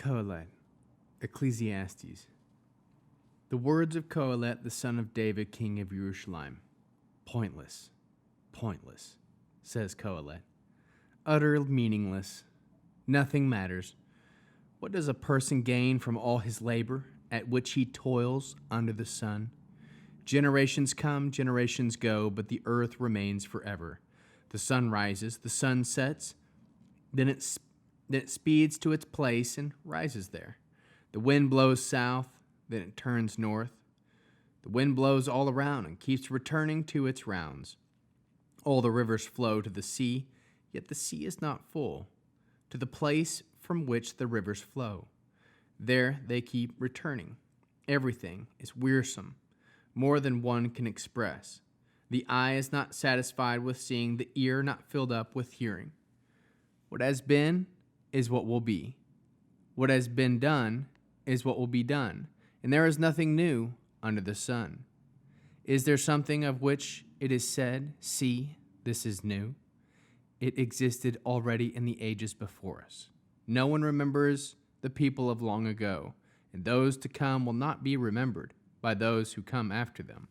Kohelet, Ecclesiastes. The words of Kohelet, the son of David, king of Jerusalem. Pointless, pointless, says Kohelet. Utter meaningless. Nothing matters. What does a person gain from all his labor, at which he toils under the sun? Generations come, generations go, but the earth remains forever. The sun rises, the sun sets, then it speeds to its place and rises there. The wind blows south, then it turns north. The wind blows all around and keeps returning to its rounds. All the rivers flow to the sea, yet the sea is not full, to the place from which the rivers flow. There they keep returning. Everything is wearisome, more than one can express. The eye is not satisfied with seeing, the ear not filled up with hearing. What has been is what will be. What has been done is what will be done, and there is nothing new under the sun. Is there something of which it is said, "See, this is new"? It existed already in the ages before us. No one remembers the people of long ago, and those to come will not be remembered by those who come after them.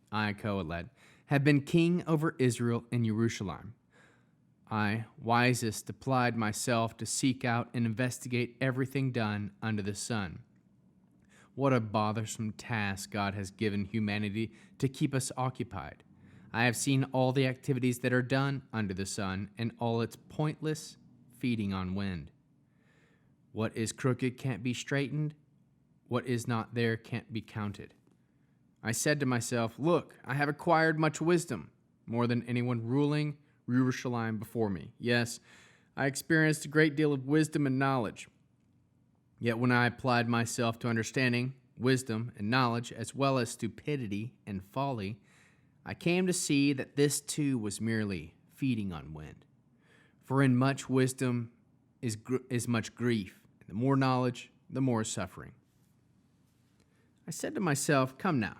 I, Kohelet, have been king over Israel in Jerusalem. I, wisest, applied myself to seek out and investigate everything done under the sun. What a bothersome task God has given humanity to keep us occupied. I have seen all the activities that are done under the sun and all its pointless feeding on wind. What is crooked can't be straightened. What is not there can't be counted. I said to myself, look, I have acquired much wisdom, more than anyone ruling Jerusalem before me. Yes, I experienced a great deal of wisdom and knowledge. Yet when I applied myself to understanding, wisdom, and knowledge, as well as stupidity and folly, I came to see that this too was merely feeding on wind. For in much wisdom is much grief, and the more knowledge, the more suffering. I said to myself, come now,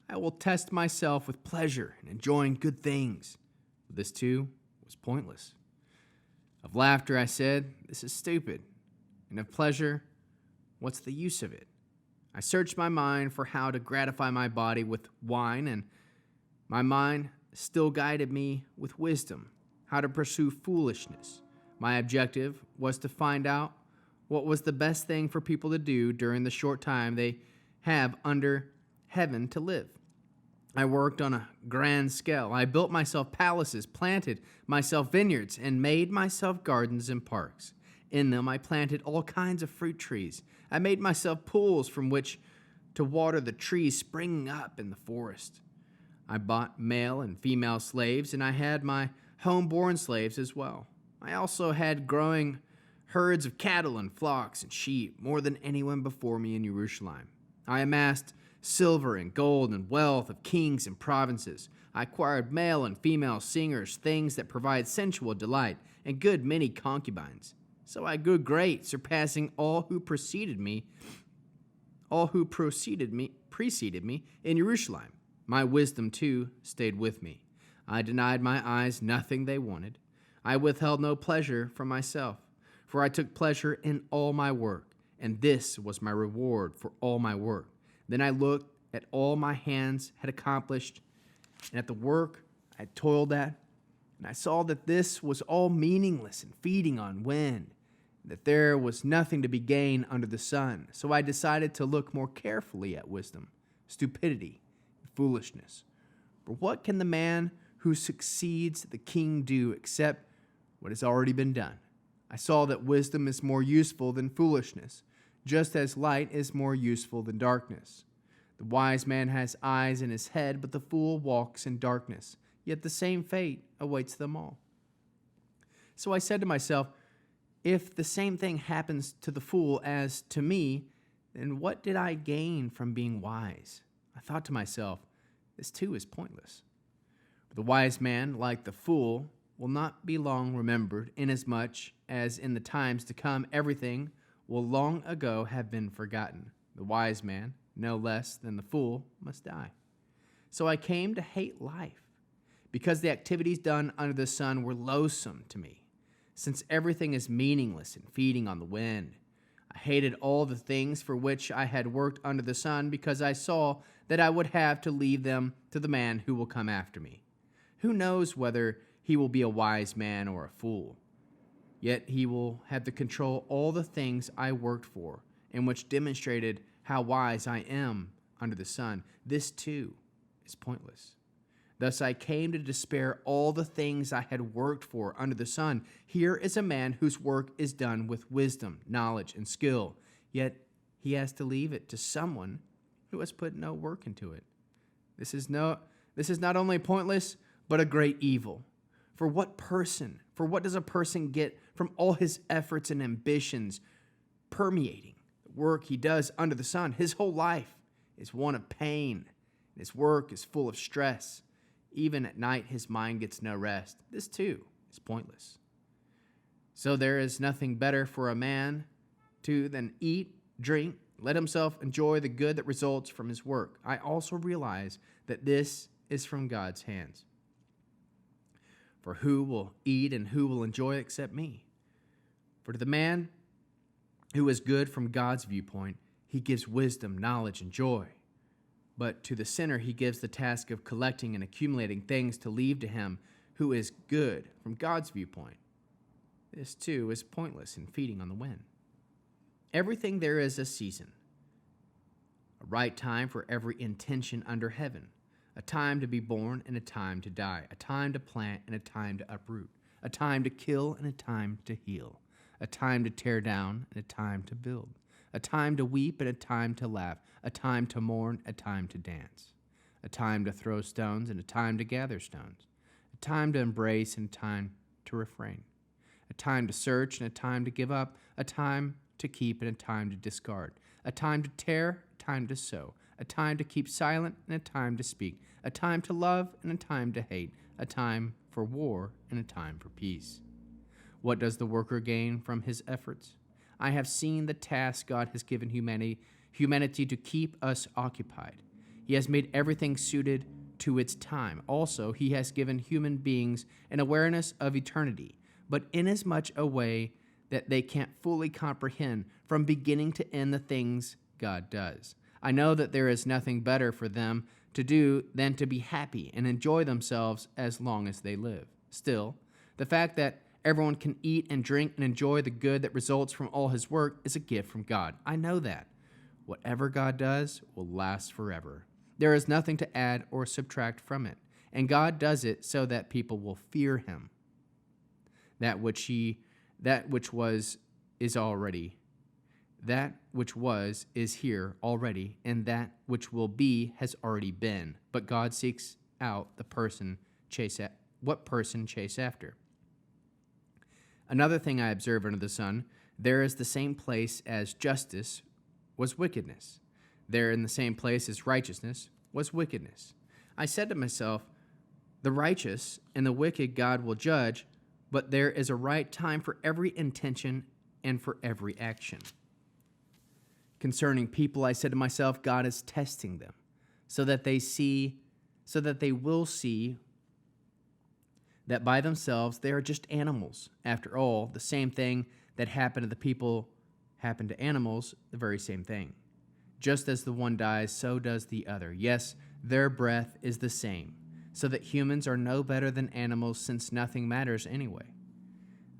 I will test myself with pleasure and enjoying good things. But this too was pointless. Of laughter I said, this is stupid. And of pleasure, what's the use of it? I searched my mind for how to gratify my body with wine, and my mind still guided me with wisdom, how to pursue foolishness. My objective was to find out what was the best thing for people to do during the short time they have under heaven to live. I worked on a grand scale. I built myself palaces, planted myself vineyards, and made myself gardens and parks. In them I planted all kinds of fruit trees. I made myself pools from which to water the trees springing up in the forest. I bought male and female slaves, and I had my home-born slaves as well. I also had growing herds of cattle and flocks and sheep, more than anyone before me in Jerusalem. I amassed silver and gold and wealth of kings and provinces. I acquired male and female singers, things that provide sensual delight, and good many concubines. So I grew great, surpassing all who preceded me in Jerusalem. My wisdom, too, stayed with me. I denied my eyes nothing they wanted. I withheld no pleasure from myself, for I took pleasure in all my work, and this was my reward for all my work. Then I looked at all my hands had accomplished, and at the work I had toiled at, and I saw that this was all meaningless and feeding on wind, and that there was nothing to be gained under the sun. So I decided to look more carefully at wisdom, stupidity, and foolishness. For what can the man who succeeds the king do except what has already been done? I saw that wisdom is more useful than foolishness, just as light is more useful than darkness. The wise man has eyes in his head, but the fool walks in darkness. Yet the same fate awaits them all. So I said to myself, if the same thing happens to the fool as to me, then what did I gain from being wise? I thought to myself, this too is pointless. The wise man, like the fool, will not be long remembered, inasmuch as in the times to come everything will long ago have been forgotten. The wise man, no less than the fool, must die. So I came to hate life, because the activities done under the sun were loathsome to me. Since everything is meaningless and feeding on the wind, I hated all the things for which I had worked under the sun, because I saw that I would have to leave them to the man who will come after me. Who knows whether he will be a wise man or a fool? Yet he will have to control all the things I worked for, and which demonstrated how wise I am under the sun. This too is pointless. Thus I came to despair all the things I had worked for under the sun. Here is a man whose work is done with wisdom, knowledge, and skill, yet he has to leave it to someone who has put no work into it. This is not only pointless, but a great evil. For what does a person get from all his efforts and ambitions permeating the work he does under the sun? His whole life is one of pain, and his work is full of stress. Even at night, his mind gets no rest. This, too, is pointless. So there is nothing better for a man to than eat, drink, let himself enjoy the good that results from his work. I also realize that this is from God's hands. For who will eat and who will enjoy except me? For to the man who is good from God's viewpoint, he gives wisdom, knowledge, and joy. But to the sinner, he gives the task of collecting and accumulating things to leave to him who is good from God's viewpoint. This, too, is pointless in feeding on the wind. Everything there is a season, a right time for every intention under heaven, a time to be born and a time to die, a time to plant and a time to uproot, a time to kill and a time to heal, a time to tear down and a time to build, a time to weep and a time to laugh, a time to mourn, a time to dance, a time to throw stones and a time to gather stones, a time to embrace and a time to refrain, a time to search and a time to give up, a time to keep and a time to discard, a time to tear, a time to sow, a time to keep silent and a time to speak, a time to love and a time to hate, a time for war and a time for peace. What does the worker gain from his efforts? I have seen the task God has given humanity to keep us occupied. He has made everything suited to its time. Also, he has given human beings an awareness of eternity, but in as much a way that they can't fully comprehend from beginning to end the things God does. I know that there is nothing better for them to do than to be happy and enjoy themselves as long as they live. Still, the fact that everyone can eat and drink and enjoy the good that results from all his work is a gift from God. I know that. Whatever God does will last forever. There is nothing to add or subtract from it, and God does it so that people will fear him. That which was is here already, and that which will be has already been. But God seeks out what person chase after. Another thing I observe under the sun, there is the same place as justice was wickedness. There in the same place as righteousness was wickedness. I said to myself, the righteous and the wicked God will judge, but there is a right time for every intention and for every action. Concerning people, I said to myself, God is testing them so that they will see that by themselves they are just animals. After all, the same thing that happened to the people happened to animals, the very same thing. Just as the one dies, so does the other. Yes, their breath is the same, so that humans are no better than animals, since nothing matters anyway.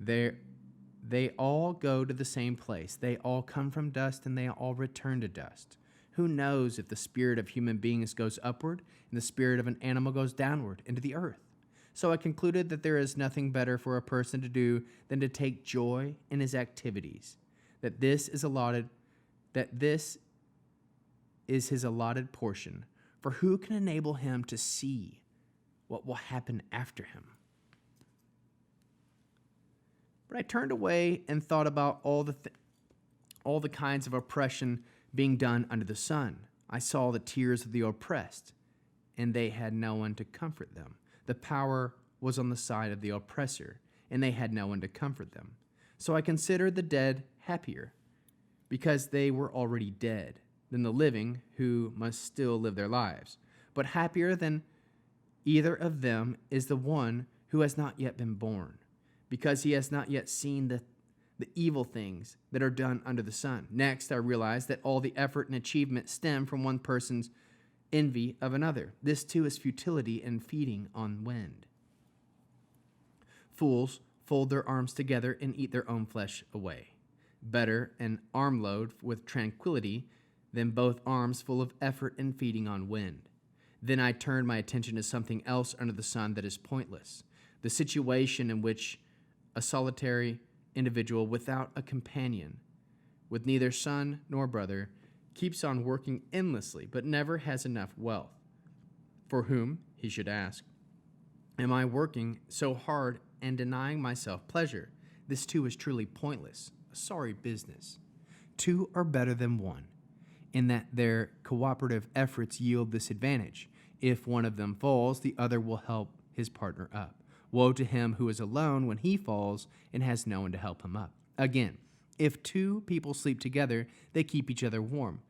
They all go to the same place. They all come from dust, and they all return to dust. Who knows if the spirit of human beings goes upward and the spirit of an animal goes downward into the earth? So I concluded that there is nothing better for a person to do than to take joy in his activities, that this is his allotted portion, for who can enable him to see what will happen after him? But I turned away and thought about all the kinds of oppression being done under the sun. I saw the tears of the oppressed, and they had no one to comfort them. The power was on the side of the oppressor, and they had no one to comfort them. So I considered the dead happier, because they were already dead, than the living, who must still live their lives. But happier than either of them is the one who has not yet been born, because he has not yet seen the evil things that are done under the sun. Next, I realized that all the effort and achievement stem from one person's envy of another. This too is futility and feeding on wind. Fools fold their arms together and eat their own flesh away. Better an armload with tranquility than both arms full of effort and feeding on wind. Then I turned my attention to something else under the sun that is pointless. The situation in which a solitary individual without a companion, with neither son nor brother, keeps on working endlessly but never has enough wealth. For whom, he should ask, am I working so hard and denying myself pleasure? This too is truly pointless, a sorry business. Two are better than one, in that their cooperative efforts yield this advantage. If one of them falls, the other will help his partner up. Woe to him who is alone when he falls and has no one to help him up. Again, if two people sleep together, they keep each other warm.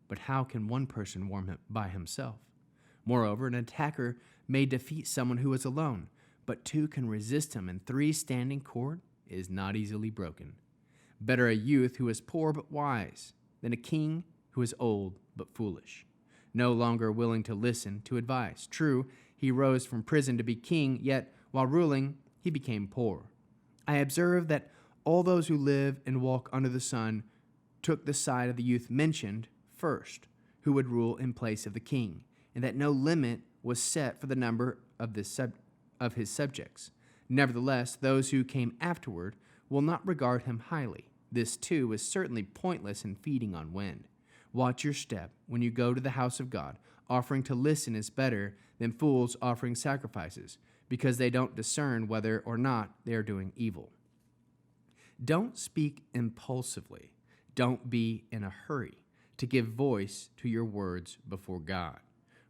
But how can one person warm by himself? Moreover, an attacker may defeat someone who is alone, but two can resist him, and three standing cord is not easily broken. Better a youth who is poor but wise than a king who is old but foolish, no longer willing to listen to advice. True, he rose from prison to be king, yet while ruling, he became poor. I observe that all those who live and walk under the sun took the side of the youth mentioned first, who would rule in place of the king, and that no limit was set for the number of his subjects. Nevertheless, those who came afterward will not regard him highly. This, too, is certainly pointless and feeding on wind. Watch your step when you go to the house of God. Offering to listen is better than fools offering sacrifices, because they don't discern whether or not they are doing evil. Don't speak impulsively. Don't be in a hurry to give voice to your words before God.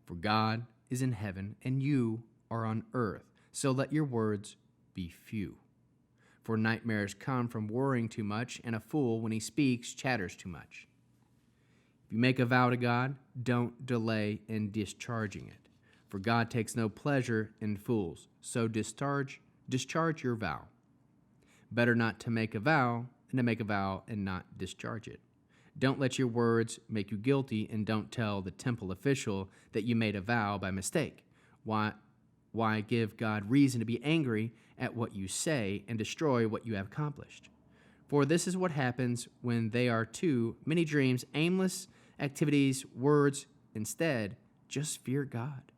For God is in heaven and you are on earth, so let your words be few. For nightmares come from worrying too much, and a fool, when he speaks, chatters too much. If you make a vow to God, don't delay in discharging it. For God takes no pleasure in fools, so discharge your vow. Better not to make a vow than to make a vow and not discharge it. Don't let your words make you guilty, and don't tell the temple official that you made a vow by mistake. Why give God reason to be angry at what you say and destroy what you have accomplished? For this is what happens when they are too many dreams, aimless activities, words. Instead, just fear God.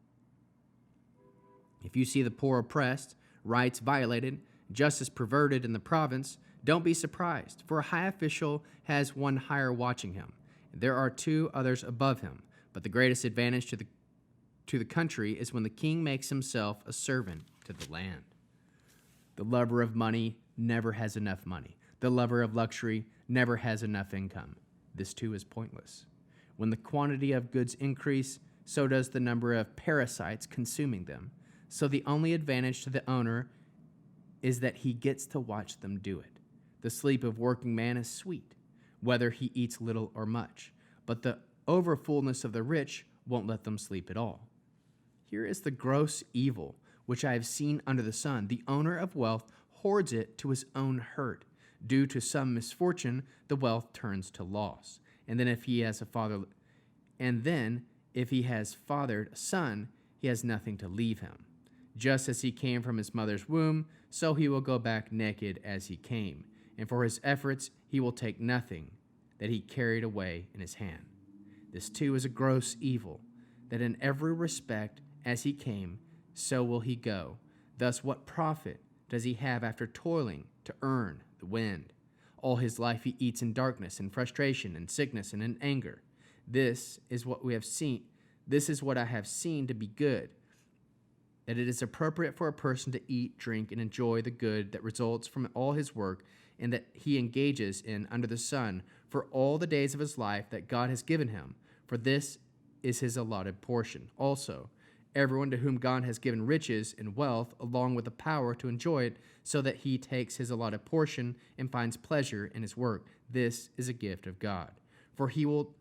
If you see the poor oppressed, rights violated, justice perverted in the province, don't be surprised, for a high official has one higher watching him. There are two others above him, but the greatest advantage to the country is when the king makes himself a servant to the land. The lover of money never has enough money. The lover of luxury never has enough income. This too is pointless. When the quantity of goods increase, so does the number of parasites consuming them. So the only advantage to the owner is that he gets to watch them do it. The sleep of working man is sweet, whether he eats little or much, but the overfullness of the rich won't let them sleep at all. Here is the gross evil which I have seen under the sun. The owner of wealth hoards it to his own hurt. Due to some misfortune, the wealth turns to loss. And then if he has fathered a son, he has nothing to leave him. Just as he came from his mother's womb, so he will go back naked as he came. And for his efforts, he will take nothing that he carried away in his hand. This too is a gross evil, that in every respect as he came, so will he go. Thus what profit does he have after toiling to earn the wind? All his life he eats in darkness, in frustration, in sickness, and in anger. This is what we have seen. This is what I have seen to be good, that it is appropriate for a person to eat, drink, and enjoy the good that results from all his work and that he engages in under the sun for all the days of his life that God has given him, for this is his allotted portion. Also, everyone to whom God has given riches and wealth, along with the power to enjoy it, so that he takes his allotted portion and finds pleasure in his work. This is a gift of God. For he will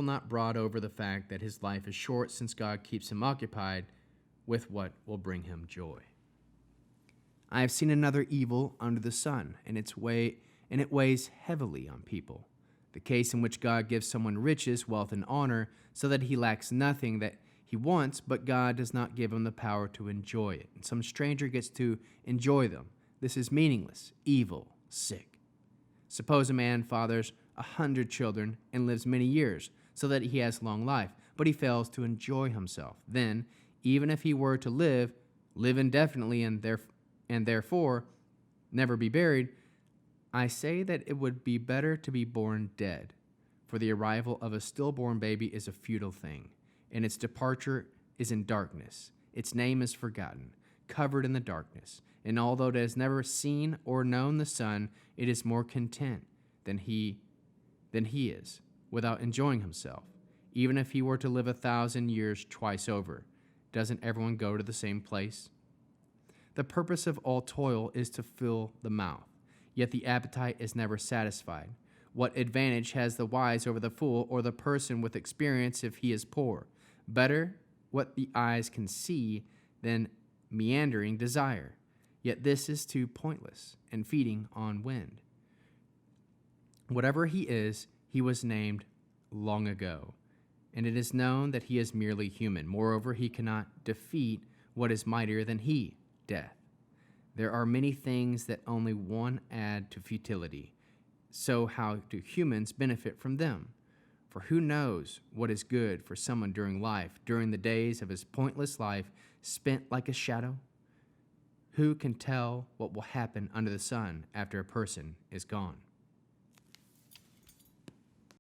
not brood over the fact that his life is short, since God keeps him occupied with what will bring him joy. I have seen another evil under the sun, and it weighs heavily on people. The case in which God gives someone riches, wealth, and honor, so that he lacks nothing that he wants, but God does not give him the power to enjoy it. And some stranger gets to enjoy them. This is meaningless, evil, sick. Suppose a man fathers 100 children and lives many years, so that he has long life, but he fails to enjoy himself. Then, even if he were to live indefinitely, and therefore never be buried, I say that it would be better to be born dead. For the arrival of a stillborn baby is a futile thing, and its departure is in darkness. Its name is forgotten, covered in the darkness. And although it has never seen or known the sun, it is more content than he is, without enjoying himself. Even if he were to live 1,000 years twice over, doesn't everyone go to the same place? The purpose of all toil is to fill the mouth, yet the appetite is never satisfied. What advantage has the wise over the fool, or the person with experience if he is poor? Better what the eyes can see than meandering desire. Yet this is too pointless and feeding on wind. Whatever he is, he was named long ago, and it is known that he is merely human. Moreover, he cannot defeat what is mightier than he, death. There are many things that only one add to futility. So how do humans benefit from them? For who knows what is good for someone during life, during the days of his pointless life spent like a shadow? Who can tell what will happen under the sun after a person is gone?